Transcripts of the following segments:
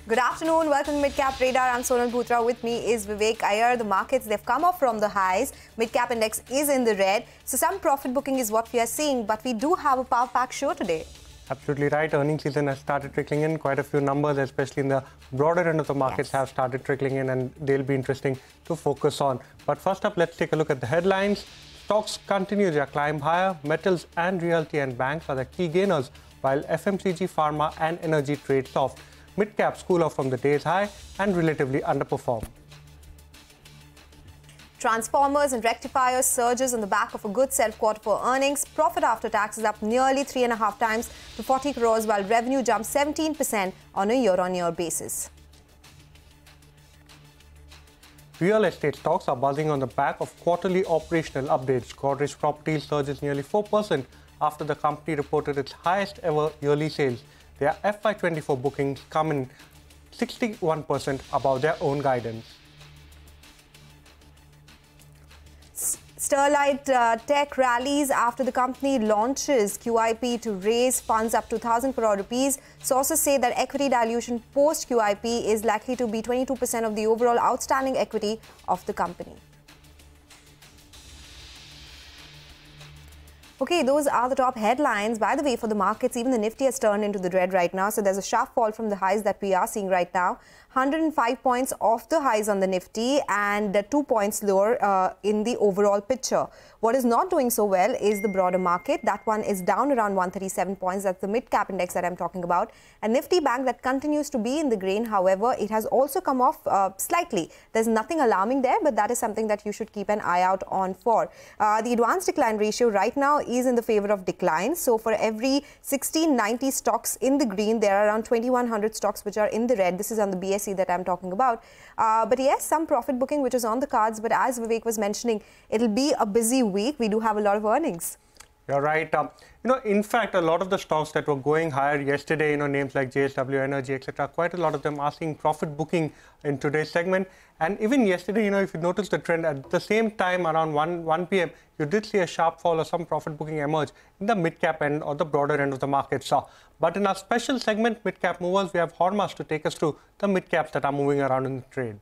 Good afternoon. Welcome to Mid-Cap Radar. I'm Sonal Bhutra. With me is Vivek Iyer. The markets, they've come off from the highs. Mid-Cap Index is in the red. So some profit booking is what we are seeing. But we do have a power-packed show today. Absolutely right. Earnings season has started trickling in. Quite a few numbers, especially in the broader end of the markets, have started trickling in, and they'll be interesting to focus on. But first up, let's take a look at the headlines. Stocks continue their climb higher. Metals and realty and banks are the key gainers, while FMCG, pharma and energy trade soft. Mid-caps cool off from the day's high and relatively underperform. Transformers and rectifiers surges on the back of a good set of quarter four earnings. Profit after tax is up nearly 3.5 times to 40 crores, while revenue jumped 17% on a year-on-year basis. Real estate stocks are buzzing on the back of quarterly operational updates. Godrej Properties surges nearly 4% after the company reported its highest ever yearly sales. Their FY24 bookings come in 61% above their own guidance. Sterlite Tech rallies after the company launches QIP to raise funds up to 1,000 crore rupees. Sources say that equity dilution post QIP is likely to be 22% of the overall outstanding equity of the company. Okay, those are the top headlines. By the way, for the markets, even the Nifty has turned into the red right now. So there's a sharp fall from the highs that we are seeing right now. 105 points off the highs on the Nifty and 2 points lower in the overall picture. What is not doing so well is the broader market. That one is down around 137 points. That's the mid-cap index that I'm talking about. A Nifty bank that continues to be in the green. However, it has also come off slightly. There's nothing alarming there, but that is something that you should keep an eye out on for. The advanced decline ratio right now is in the favor of decline. So for every 1690 stocks in the green, there are around 2100 stocks which are in the red. This is on the BSE that I'm talking about. But yes, some profit booking which is on the cards. But as Vivek was mentioning, it'll be a busy week. We do have a lot of earnings. You're right. In fact, a lot of the stocks that were going higher yesterday, names like JSW Energy, etc., quite a lot of them are seeing profit booking in today's segment. And even yesterday, if you notice the trend, at the same time around 1 p.m., you did see a sharp fall or some profit booking emerge in the mid-cap end or the broader end of the market. But in our special segment, mid-cap movers, we have Hormas to take us through the mid-caps that are moving around in the trade.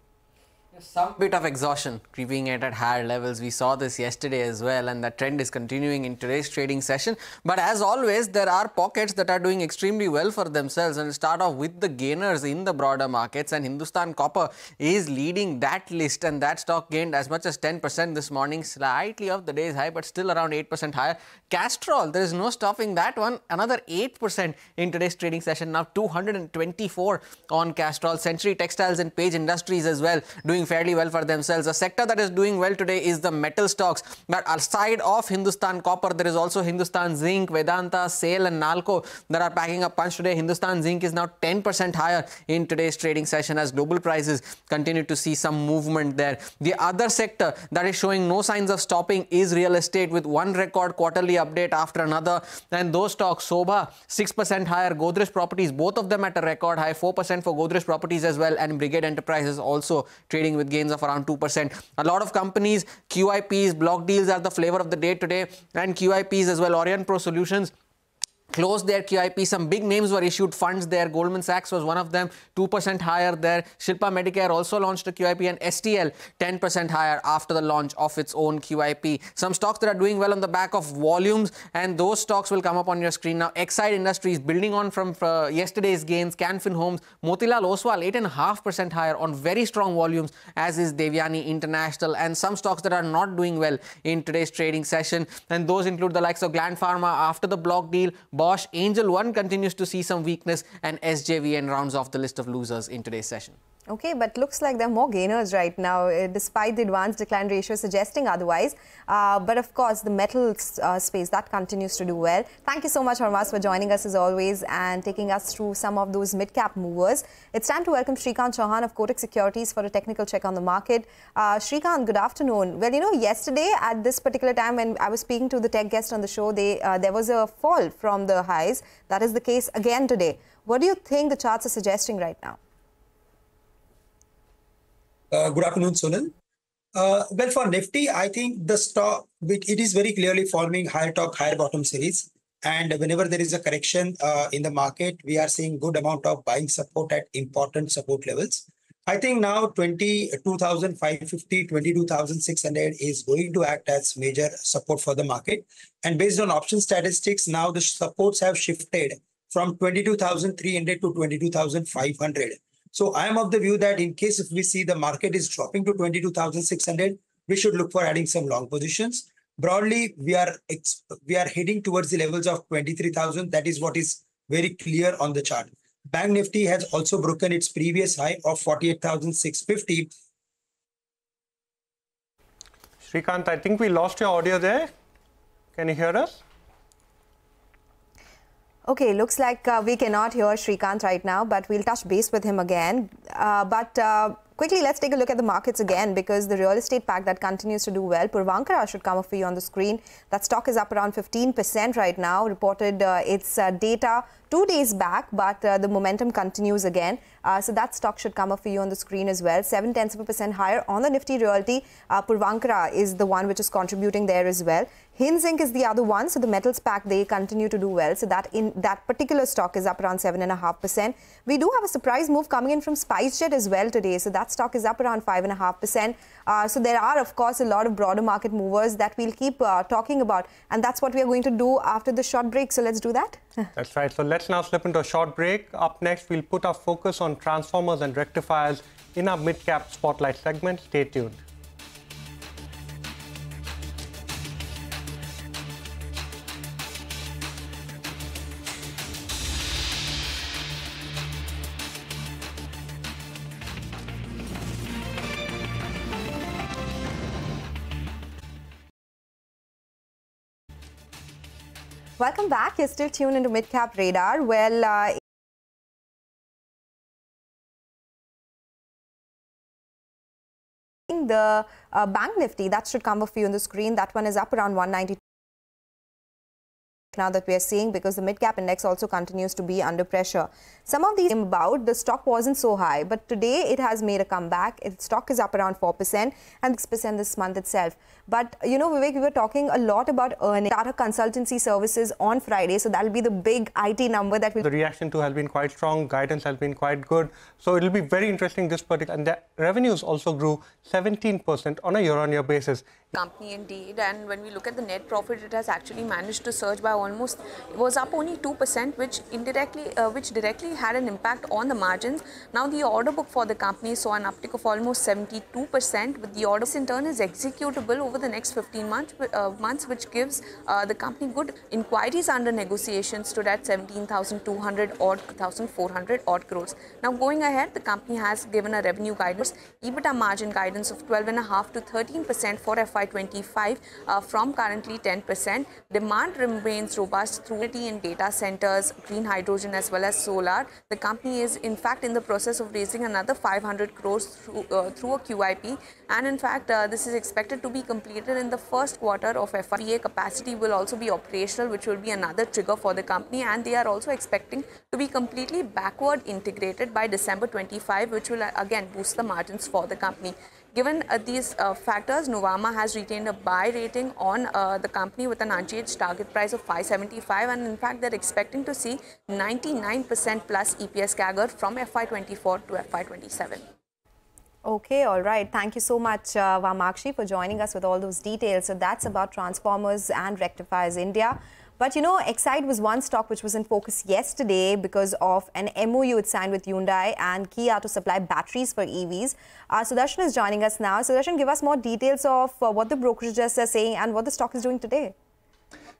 Some bit of exhaustion creeping at higher levels. We saw this yesterday as well, and that trend is continuing in today's trading session. But as always, there are pockets that are doing extremely well for themselves, and we'll start off with the gainers in the broader markets, and Hindustan Copper is leading that list, and that stock gained as much as 10% this morning, slightly off the day's high, but still around 8% higher. Castrol, there is no stopping that one, another 8% in today's trading session, now 224 on Castrol. Century Textiles and Page Industries as well doing fairly well for themselves. A sector that is doing well today is the metal stocks. But aside of Hindustan Copper, there is also Hindustan Zinc, Vedanta, SAIL and Nalco that are packing up punch today. Hindustan Zinc is now 10% higher in today's trading session as global prices continue to see some movement there. The other sector that is showing no signs of stopping is real estate, with one record quarterly update after another. And those stocks, Sobha 6% higher, Godrej Properties, both of them at a record high, 4% for Godrej Properties as well, and Brigade Enterprises also trading with gains of around 2%. A lot of companies, QIPs, block deals are the flavor of the day today, and QIPs as well. Orient Pro Solutions closed their QIP. Some big names were issued funds there. Goldman Sachs was one of them, 2% higher there. Shilpa Medicare also launched a QIP, and STL 10% higher after the launch of its own QIP. Some stocks that are doing well on the back of volumes, and those stocks will come up on your screen now. Exide Industries building on from yesterday's gains. Canfin Homes, Motilal Oswal 8.5% higher on very strong volumes, as is Devyani International. And some stocks that are not doing well in today's trading session, and those include the likes of Gland Pharma after the block deal. Bosch, Angel One continues to see some weakness, and SJVN rounds off the list of losers in today's session. Okay, but looks like there are more gainers right now, despite the advanced decline ratio suggesting otherwise. But of course, the metals space, that continues to do well. Thank you so much, Hormas, for joining us as always and taking us through some of those mid-cap movers. It's time to welcome Shrikant Chauhan of Kotak Securities for a technical check on the market. Shrikant, good afternoon. Well, yesterday at this particular time when I was speaking to the tech guest on the show, there was a fall from the highs. That is the case again today. What do you think the charts are suggesting right now? Good afternoon, Sonal. Well, for Nifty, I think the stock, it is very clearly forming higher top, higher bottom series. And whenever there is a correction in the market, we are seeing good amount of buying support at important support levels. I think now 22,550, 22,600 is going to act as major support for the market. And based on option statistics, now the supports have shifted from 22,300 to 22,500. So I am of the view that in case if we see the market is dropping to 22,600, we should look for adding some long positions. Broadly, we are heading towards the levels of 23,000. That is what is very clear on the chart. Bank Nifty has also broken its previous high of 48,650. Srikanth, I think we lost your audio there. Can you hear us? Okay, looks like we cannot hear Srikanth right now, but we'll touch base with him again. Quickly, let's take a look at the markets again, because the real estate pack that continues to do well. Puravankara should come up for you on the screen. That stock is up around 15% right now. Reported its data 2 days back, but the momentum continues again. So that stock should come up for you on the screen as well. 0.7% higher on the Nifty Realty. Puravankara is the one which is contributing there as well. Zinc is the other one. So the metals pack, they continue to do well. So that particular stock is up around 7.5%. We do have a surprise move coming in from SpiceJet as well today. So that stock is up around 5.5%. So there are, of course, a lot of broader market movers that we'll keep talking about. And that's what we are going to do after the short break. So let's do that. That's right. So let's now slip into a short break. Up next, we'll put our focus on transformers and rectifiers in our mid-cap spotlight segment. Stay tuned. Welcome back. You're still tuned into Mid-Cap Radar. Well, the Bank Nifty, that should come up for you on the screen. That one is up around 192 now that we are seeing, because the mid-cap index also continues to be under pressure. Some of these came about, the stock wasn't so high, but today it has made a comeback. Its stock is up around 4% and 6% this month itself. But, you know, Vivek, we were talking a lot about earnings. Data consultancy services on Friday, so that'll be the big IT number that will... The reaction to has been quite strong, guidance has been quite good. So it'll be very interesting this particular... And the revenues also grew 17% on a year-on-year basis. Company indeed, and when we look at the net profit, it has actually managed to surge by almost, it was up only 2%, which directly had an impact on the margins. Now the order book for the company saw an uptick of almost 72%, but the order in turn is executable over the next 15 months, which gives the company good. Inquiries under negotiation stood at 17,200 odd, 1,400 odd crores. Now going ahead, the company has given a revenue guidance, EBITDA margin guidance of 12.5% to 13% for FY25 from currently 10%. Demand remains robust through in data centers, green hydrogen as well as solar. The company is in fact in the process of raising another 500 crores through a QIP, and in fact this is expected to be completed in the first quarter of FY. Capacity will also be operational, which will be another trigger for the company, and they are also expecting to be completely backward integrated by December 25, which will again boost the margins for the company. Given these factors, Nuvama has retained a buy rating on the company with an unchanged target price of 575, and in fact they're expecting to see 99% plus EPS CAGR from FY24 to FY27. Okay, all right. Thank you so much, Vamakshi, for joining us with all those details. So that's about transformers and rectifiers India. But, you know, Exide was one stock which was in focus yesterday because of an MOU it signed with Hyundai and Kia to supply batteries for EVs. Sudarshan is joining us now. Sudarshan, give us more details of what the brokerages are saying and what the stock is doing today.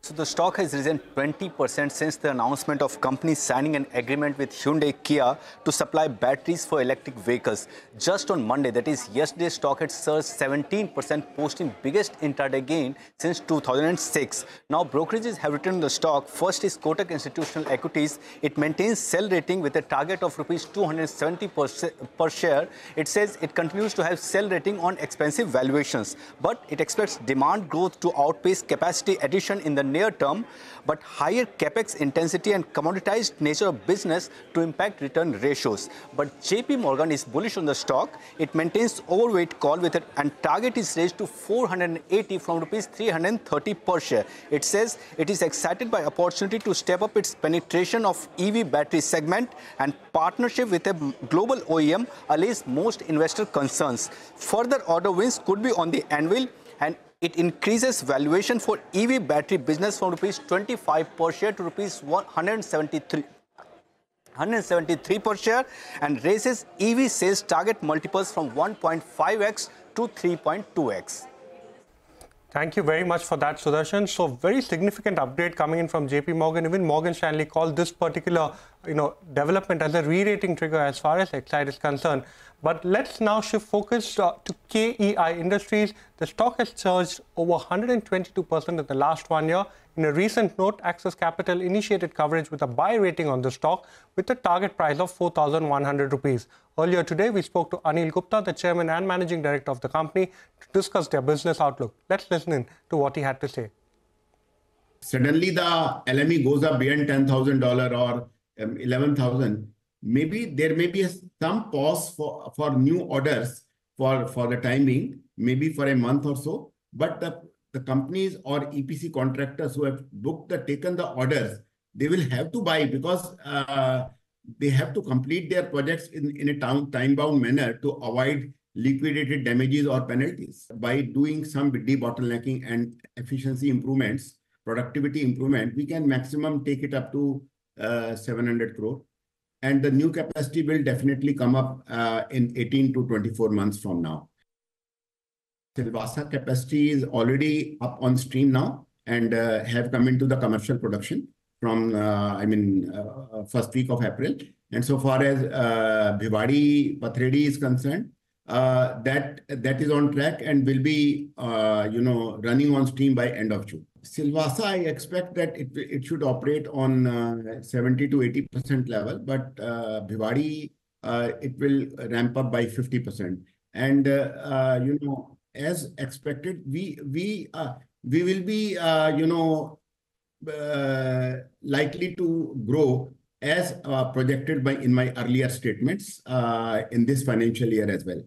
So the stock has risen 20% since the announcement of companies signing an agreement with Hyundai Kia to supply batteries for electric vehicles. Just on Monday, that is yesterday, stock had surged 17%, posting biggest intraday gain since 2006. Now brokerages have returned the stock. First is Kotak Institutional Equities. It maintains sell rating with a target of rupees 270 per share. It says it continues to have sell rating on expensive valuations, but it expects demand growth to outpace capacity addition in the near term, but higher capex intensity and commoditized nature of business to impact return ratios. But JP Morgan is bullish on the stock. It maintains overweight call with it, and target is raised to 480 from rupees 330 per share. It says it is excited by opportunity to step up its penetration of EV battery segment, and partnership with a global OEM allays most investor concerns. Further order wins could be on the anvil, and it increases valuation for EV battery business from rupees 25 per share to rupees 173 per share, and raises EV sales target multiples from 1.5x to 3.2x. Thank you very much for that, Sudarshan. So very significant update coming in from JP Morgan. Even Morgan Stanley called this particular development as a re-rating trigger as far as Exide is concerned. But let's now shift focus to KEI Industries. The stock has surged over 122% in the last 1 year. In a recent note, Axis Capital initiated coverage with a buy rating on the stock with a target price of 4,100 rupees. Earlier today, we spoke to Anil Gupta, the chairman and managing director of the company, to discuss their business outlook. Let's listen in to what he had to say. Suddenly, the LME goes up beyond $10,000 or 11,000. Maybe there may be some pause for new orders for the time being, maybe for a month or so. But the companies or EPC contractors who have taken the orders, they will have to buy because they have to complete their projects in a time-bound manner to avoid liquidated damages or penalties. By doing some debottlenecking and efficiency improvements, productivity improvement, we can maximum take it up to 700 crore. And the new capacity will definitely come up in 18 to 24 months from now. Silvassa capacity is already up on stream now and have come into the commercial production from, first week of April. And so far as Bhiwadi Pathredi is concerned, that is on track and will be, running on stream by end of June. Silvassa, I expect that it should operate on 70 to 80% level, but Bhiwadi, it will ramp up by 50%. And, as expected, we will be, likely to grow as projected in my earlier statements in this financial year as well.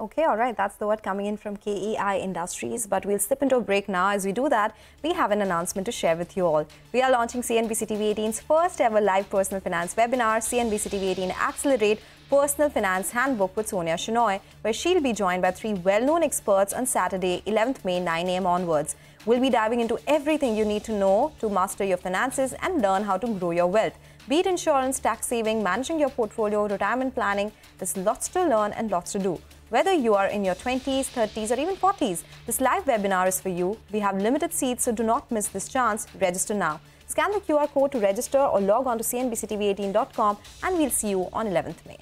Okay, all right. That's the word coming in from KEI Industries. But we'll slip into a break now. As we do that, we have an announcement to share with you all. We are launching CNBC-TV18's first ever live personal finance webinar, CNBC-TV18 Accelerate Personal Finance Handbook with Sonia Shenoy, where she'll be joined by 3 well-known experts on Saturday, 11th May, 9 a.m. onwards. We'll be diving into everything you need to know to master your finances and learn how to grow your wealth. Be it insurance, tax saving, managing your portfolio, retirement planning, there's lots to learn and lots to do. Whether you are in your 20s, 30s or even 40s, this live webinar is for you. We have limited seats, so do not miss this chance. Register now. Scan the QR code to register or log on to cnbctv18.com and we'll see you on 11th May.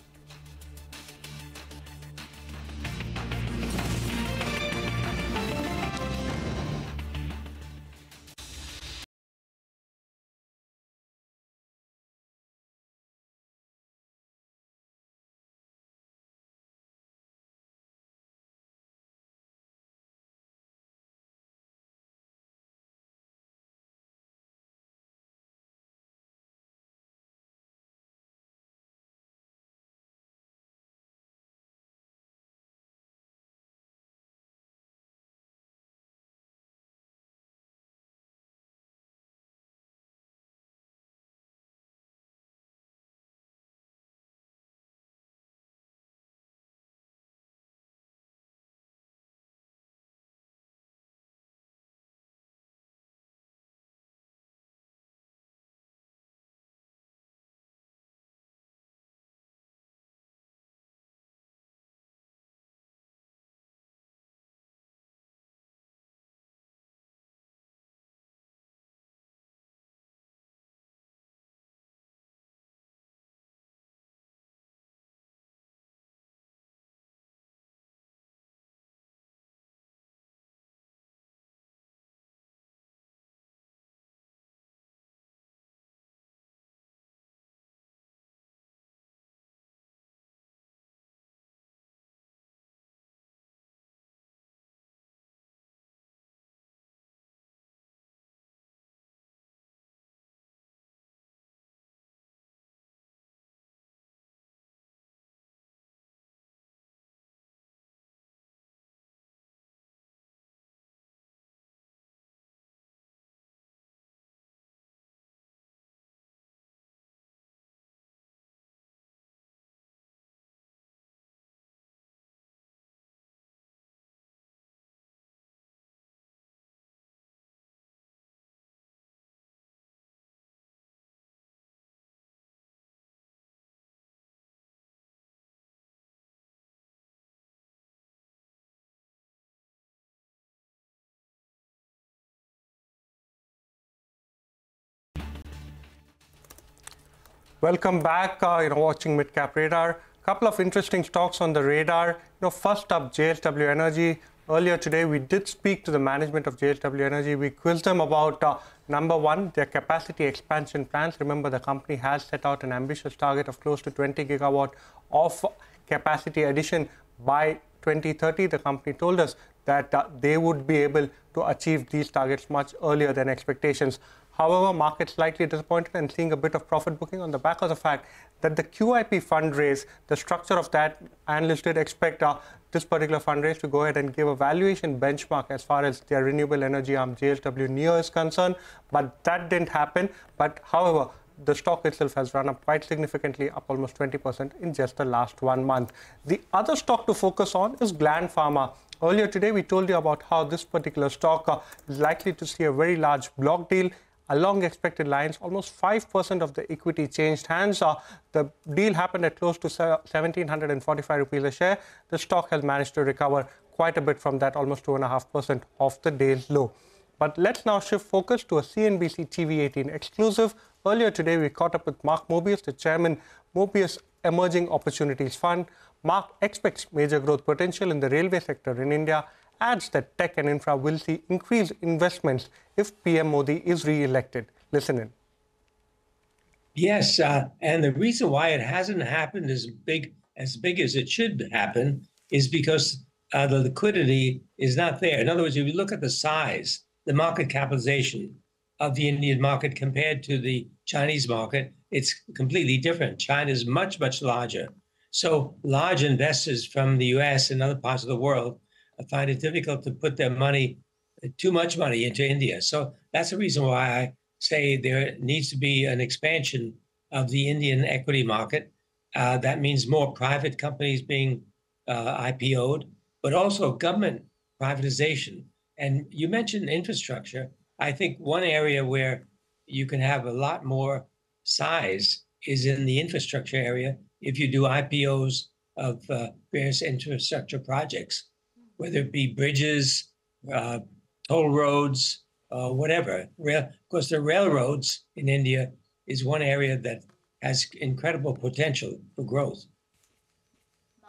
Welcome back. Watching Midcap Radar. Couple of interesting stocks on the radar. First up, JSW Energy. Earlier today, we did speak to the management of JSW Energy. We quizzed them about number one, their capacity expansion plans. Remember, the company has set out an ambitious target of close to 20 gigawatt of capacity addition by 2030. The company told us that they would be able to achieve these targets much earlier than expectations. However, markets slightly disappointed and seeing a bit of profit booking on the back of the fact that the QIP fundraise, the structure of that, analysts did expect this particular fundraise to go ahead and give a valuation benchmark as far as their renewable energy arm JSW Neo is concerned, but that didn't happen. But however, the stock itself has run up quite significantly, up almost 20% in just the last 1 month. The other stock to focus on is Gland Pharma. Earlier today, we told you about how this particular stock is likely to see a very large block deal. Along expected lines, almost 5% of the equity changed hands. The deal happened at close to 1,745 rupees a share. The stock has managed to recover quite a bit from that, almost 2.5% of the day's low. But let's now shift focus to a CNBC-TV18 exclusive. Earlier today, we caught up with Mark Mobius, the chairman, Mobius Emerging Opportunities Fund. Mark expects major growth potential in the railway sector in India, adds that tech and infra will see increased investments if PM Modi is re-elected. Listen in. Yes, and the reason why it hasn't happened as big as it should happen is because the liquidity is not there. In other words, if you look at the size, the market capitalization of the Indian market compared to the Chinese market, it's completely different. China is much, much larger. So large investors from the US and other parts of the world find it difficult to put their money, too much money, into India. So that's the reason why I say there needs to be an expansion of the Indian equity market. That means more private companies being IPO'd, but also government privatization. And you mentioned infrastructure. I think one area where you can have a lot more size is in the infrastructure area if you do IPOs of various infrastructure projects, whether it be bridges, toll roads, whatever. Of course, the railroads in India is one area that has incredible potential for growth.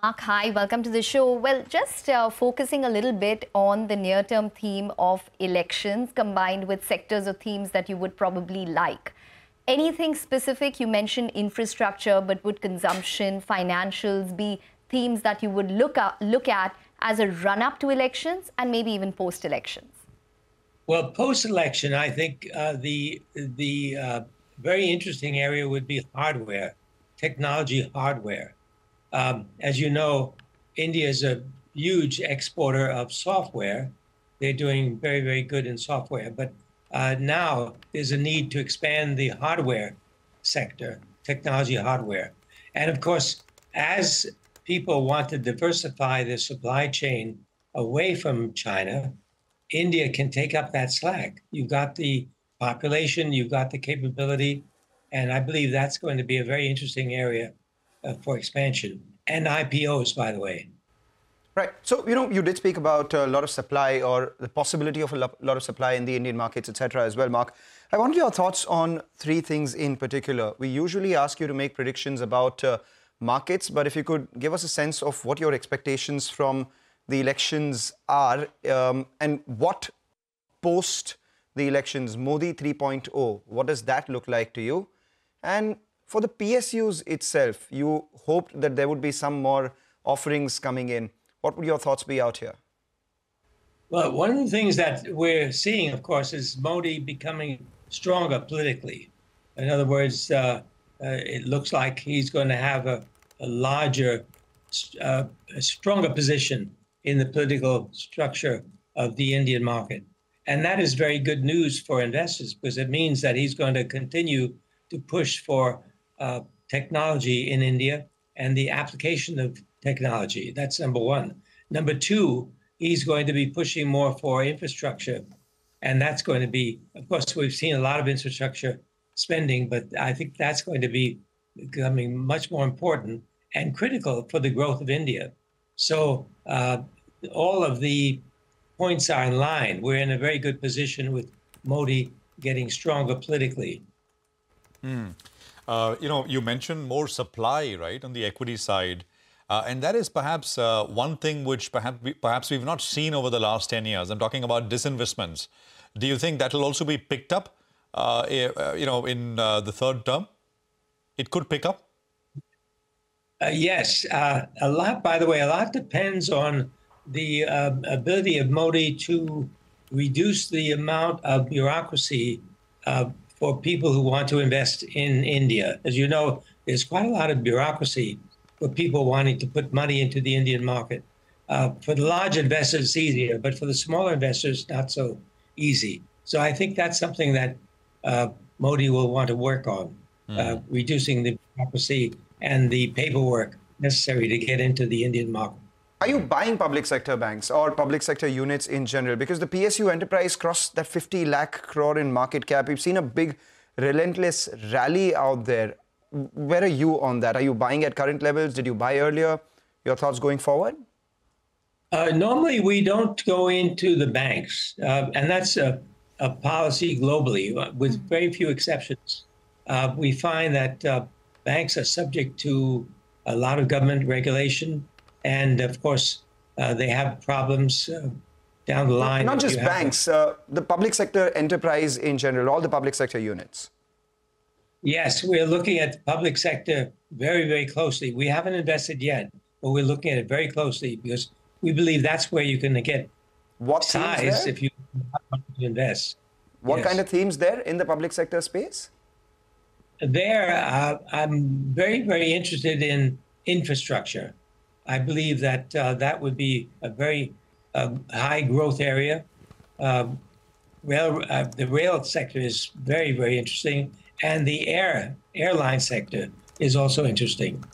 Mark, hi, welcome to the show. Well, just focusing a little bit on the near-term theme of elections combined with sectors or themes that you would probably like. Anything specific? You mentioned infrastructure, but would consumption, financials be themes that you would look at as a run-up to elections and maybe even post-elections? Well, post-election, I think the very interesting area would be hardware, technology hardware. As you know, India is a huge exporter of software. They're doing very, very good in software. But now there's a need to expand the hardware sector, technology hardware. And of course, as people want to diversify their supply chain away from China, India can take up that slack. You've got the population, you've got the capability, and I believe that's going to be a very interesting area for expansion. And IPOs, by the way. Right. So, you did speak about a lot of supply or the possibility of a lot of supply in the Indian markets, etc. as well, Mark. I want your thoughts on three things in particular. We usually ask you to make predictions about markets, but if you could give us a sense of what your expectations from the elections are and what post the elections, Modi 3.0, what does that look like to you? And for the PSUs itself, you hoped that there would be some more offerings coming in. What would your thoughts be out here? Well, one of the things that we're seeing, of course, is Modi becoming stronger politically. In other words, it looks like he's going to have a larger, a stronger position in the political structure of the Indian market. And that is very good news for investors because it means that he's going to continue to push for technology in India and the application of technology. That's number one. Number two, he's going to be pushing more for infrastructure. And that's going to be, of course, we've seen a lot of infrastructure spending, but I think that's going to be becoming much more important and critical for the growth of India. So all of the points are in line. We're in a very good position with Modi getting stronger politically. you mentioned more supply, right, on the equity side. And that is perhaps one thing which perhaps we've not seen over the last 10 years. I'm talking about disinvestments. Do you think that will also be picked up, in the third term? It could pick up? Yes. A lot, by the way, a lot depends on the ability of Modi to reduce the amount of bureaucracy for people who want to invest in India. As you know, there's quite a lot of bureaucracy for people wanting to put money into the Indian market. For the large investors, it's easier, but for the smaller investors, not so easy. So I think that's something that Modi will want to work on, reducing the bureaucracy and the paperwork necessary to get into the Indian market. Are you buying public sector banks or public sector units in general? Because the PSU enterprise crossed that 50 lakh crore in market cap. We've seen a big, relentless rally out there. Where are you on that? Are you buying at current levels? Did you buy earlier? Your thoughts going forward? Normally, we don't go into the banks, and that's a policy globally, with very few exceptions. We find that banks are subject to a lot of government regulation, and of course, they have problems down the line. Not just banks, the public sector enterprise in general, all the public sector units. Yes, we're looking at the public sector very, very closely. We haven't invested yet, but we're looking at it very closely because we believe that's where you can get size if you want to invest. What kind of themes there in the public sector space? There, I'm very, very interested in infrastructure. I believe that that would be a very high growth area. The rail sector is very, very interesting. And the airline sector is also interesting.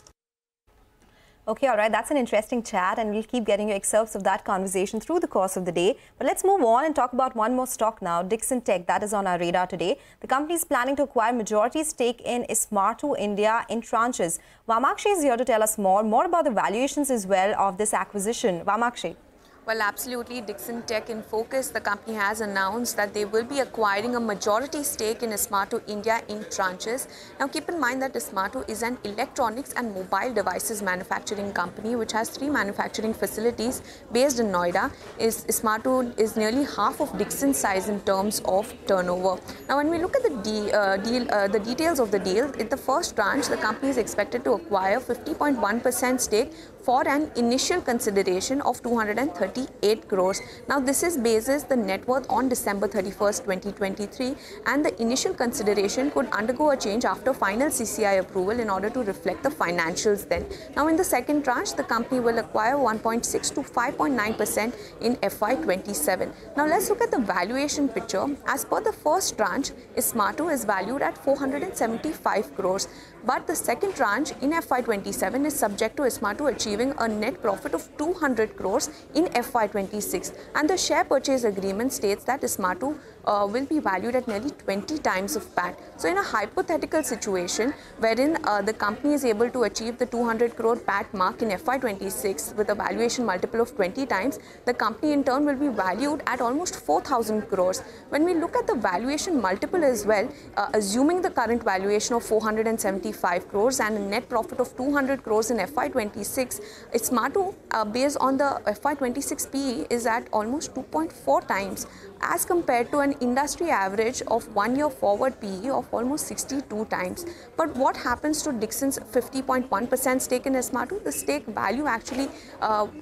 Okay, all right, that's an interesting chat, and we'll keep getting you excerpts of that conversation through the course of the day. But let's move on and talk about one more stock now, Dixon Tech. That is on our radar today. The company is planning to acquire majority stake in Ismartu India in tranches. Vamakshi is here to tell us more about the valuations as well of this acquisition. Vamakshi. Well, absolutely. Dixon Tech in focus. The company has announced that they will be acquiring a majority stake in Ismartu India in tranches. Now, keep in mind that Ismartu is an electronics and mobile devices manufacturing company which has 3 manufacturing facilities based in Noida. Ismartu is nearly half of Dixon's size in terms of turnover. Now, when we look at the details of the deal, in the first tranche, the company is expected to acquire 50.1% stake for an initial consideration of 238 crores. Now, this is basis the net worth on December 31st, 2023, and the initial consideration could undergo a change after final CCI approval in order to reflect the financials then. Now, in the second tranche, the company will acquire 1.6 to 5.9% in FY27. Now, let's look at the valuation picture. As per the first tranche, Ismartu is valued at 475 crores. But the second tranche in FY27 is subject to Ismartu achieving a net profit of 200 crores in FY26. And the share purchase agreement states that Ismartu will be valued at nearly 20 times of PAT. So in a hypothetical situation wherein the company is able to achieve the 200 crore PAT mark in FY26 with a valuation multiple of 20 times, the company in turn will be valued at almost 4,000 crores. When we look at the valuation multiple as well, assuming the current valuation of 475 crores and a net profit of 200 crores in FY26, Ismartu based on the FY26 PE is at almost 2.4 times as compared to an industry average of 1 year forward PE of almost 62 times. But what happens to Dixon's 50.1% stake in Ismartu? The stake value actually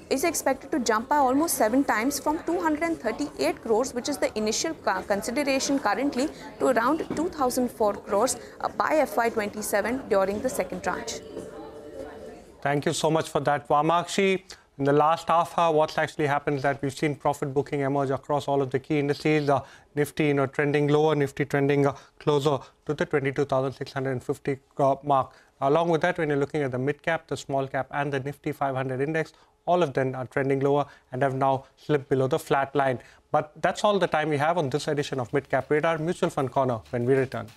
is expected to jump by almost 7 times from 238 crores, which is the initial consideration currently, to around 2004 crores by FY27 during the second tranche. Thank you so much for that, Vamakshi. In the last half hour, what's actually happened is that we've seen profit booking emerge across all of the key indices. Nifty, trending lower, Nifty trending closer to the 22,650 mark. Along with that, when you're looking at the mid cap, the small cap, and the Nifty 500 index, all of them are trending lower and have now slipped below the flat line. But that's all the time we have on this edition of Mid Cap Radar Mutual Fund Corner. When we return.